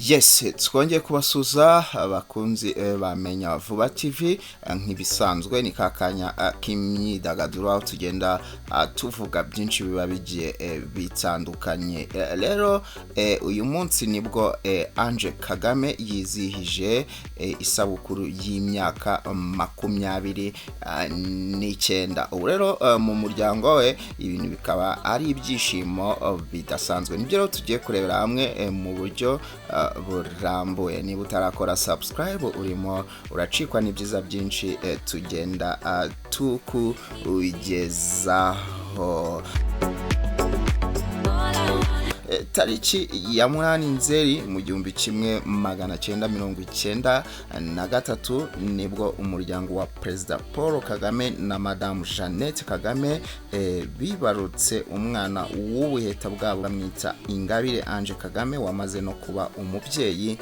Yes, twongeye kubasuza abakunzi bamenya vuba TV nk'ibisanzwe ni kakanya k'imyidagaduro aho tugenda tuvuga byinshi biba bigiye bitandukanye. Rero uyu munsi nibwo Ange Kagame yizihije isabukuru y'imyaka 29. Ubu rero mu muryango we ibintu bikaba ari ibyishimo bidasanzwe. Nibyo rero tugiye kurebera hamwe mu buryo burambuye. Niba utarakora subscribe urimo uracikwa n'ibyiza byinshi tugenda tukugezaho. Tariki ya 8 Nzeri mu 1993 nibwo umuryango wa Perezida Paul Kagame na Madame Jeannette Kagame bibarutse umwana w'ubuheta bwabo bamwita Ingabire Ange Kagame wamaze no kuba umubyeyi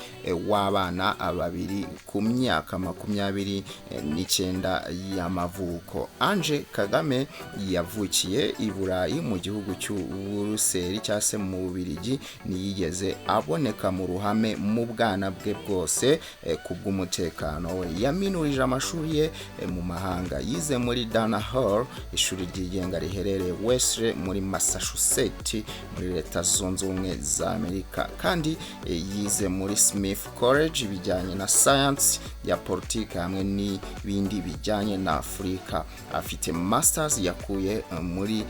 w'abana babiri ku myaka 29 y'amavuko. Ange Kagame yavukiye i Burayi mu gihugu cy'Uburuseli cyase mu Bubiligi, niyigeze aboneka mu ruhame mu bwana bwe bwose kubw'umutekano we. Yaminurije amashuri ye mu mahanga, yize muri Dana Hall, ishuri ryigenga riherereye Westre muri Massachusetts muri Leta Zunze Ubumwe za Amerika, kandi yize muri Smith College ibijyanye na science ya politiki hamwe n'ibindi bijyanye na Afurika. Afite masters yakuye muri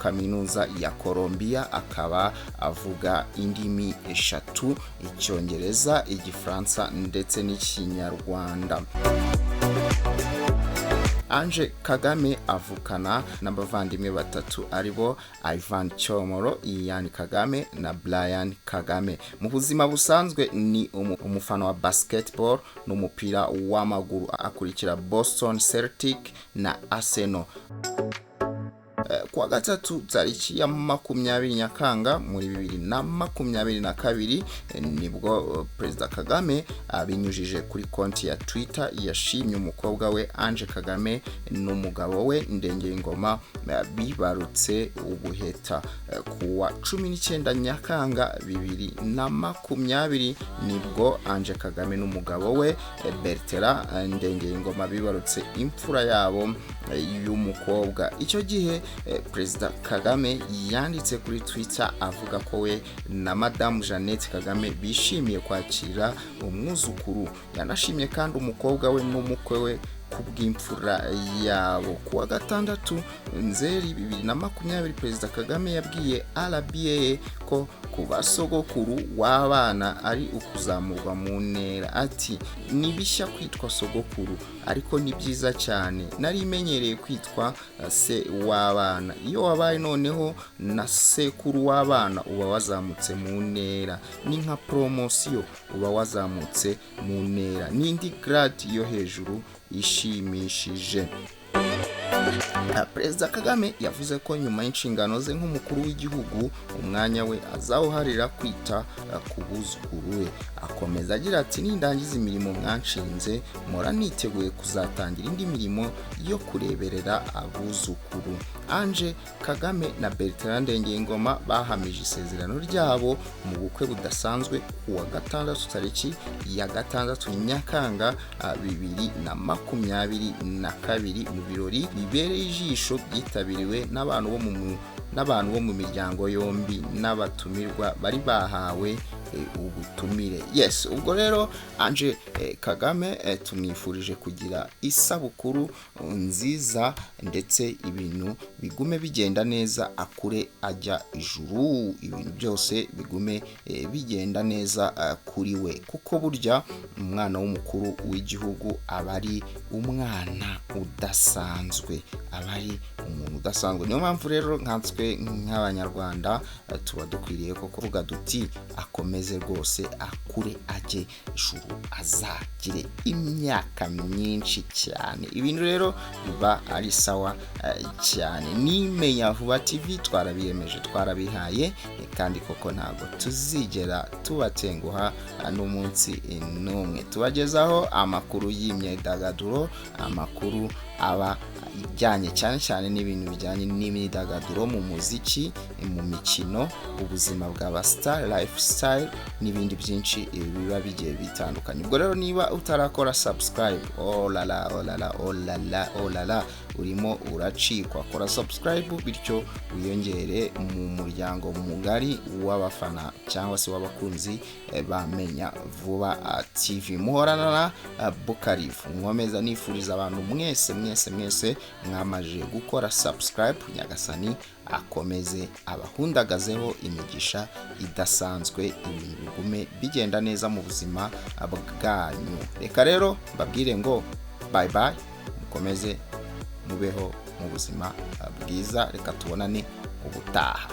kaminuza ya Columbia, akaba avuga indimi eshatu: Icyongereza, Igifaransa ndetse n'Ikinyarwanda. Ange Kagame avukana n'abavandimwe batatu aribo Ivan Chomoro, Ian Kagame na Brian Kagame. Mu buzima busanzwe ni umufana wa basketball n'umupira w'amaguru, akurikira Boston Celtic na Arsenal. Kwa gatatu tariki ya 20 Nyakanga muri 2022 nibwo Perezida Kagame abinyujije kuri konti ya Twitter yashimye umukobwa we Ange Kagame n'umugabo we Ndengeyingoma bibarutse ubuheta. Kuwa 19 Nyakanga 2020 nibwo Ange Kagame n'umugabo we Bertera Ndengeyingoma bibarutse imfura yabo y'umukobwa. Icyo gihe Perezida Kagame yanditse kuri Twitter avuga ko we na Madame Jeannette Kagame bishimiye kwakira umwuzukuru. Yanashimye kandi umukobwa we n'umukwe we kubw'imfura yabo. Kuwa 6 Nzeri 2020 Perezida Kagame yabwiye RBA ko kuba sogokuru w'abana ari ukuzamurwa mu ntera. Ati, nibishya kwitwa sogokuru ariko ni byiza cyane, nari imenyereye kwitwa se w'abana. Iyo wabaye noneho na sekuru w'abana uba wazamutse mu ntera, ni nka promotion uba wazamutse mu ntera, n'indi grade yo hejuru ishimishije. Perezida Kagame yavuze ko nyuma y'inshingano ze nk'umukuru w'igihugu umwanya we azawuharira kwita ku buzukuru we. Akomeza agira ati, nindangiza imirimo mwanshinze mora niteguye kuzatangira indi mirimo yo kureberera abuzukuru. Ange Kagame na Bertrand Ndengeyingoma bahamije isezerano ryabo mu bukwe budasanzwe kuwa 6 tariki ya 6 Nyakanga 2022 mu birori bibereye ijisho byitabiriwe n'abantu bo mu miryango yombi n'abatumirwa bari bahawe ubutumire. Yes, ubwo rero Ange Kagame tumwifurije kugira isabukuru nziza ndetse ibintu bigume bigenda neza, akure ajya ijuru, ibintu byose bigume bigenda neza kuri we, kuko burya umwana w'umukuru w'igihugu abari umwana udasanzwe, abari umuntu udasanzwe. Niyo mpamvu rero nkanswe nk'abanyarwanda tuba dukwiriye ko kuvuga duti akomeze rwose akure ajye ijuru, azagire imyaka myinshi cyane. Ibintu rero biba ari sawa cyane. Nimenya vuba TV twarabiyemeje, twarabihaye, kandi koko ntabwo tuzigera tubatenguha n'umunsi n'umwe. Tubagezaho amakuru y'imyidagaduro, amakuru aba ijyanye cyane cyane n'ibintu bijyanye n'imyidagaduro, mu muziki, mu mikino, ubuzima bwa star lifestyle n'ibindi byinshi biba bigiye bitandukanye. Ubwo rero niba utarakora subscribe, oh la la, urimo uracikwa. Kora subscribe bityo wiyongere mu muryango mugari w'abafana cyangwa se w'abakunzi bamenya vuba TV. Muhorana na Bukarifu. Nkomeza nifuriza abantu mwese mwamaje gukora subscribe, nyagasani akomeze abahundagazeho imigisha idasanzwe, ibintu bigume bigenda neza mu buzima bwanyu. Reka rero mbabwire ngo bye bye, mukomeze mubeho mu buzima bwiza. Reka tubonane ubutaha.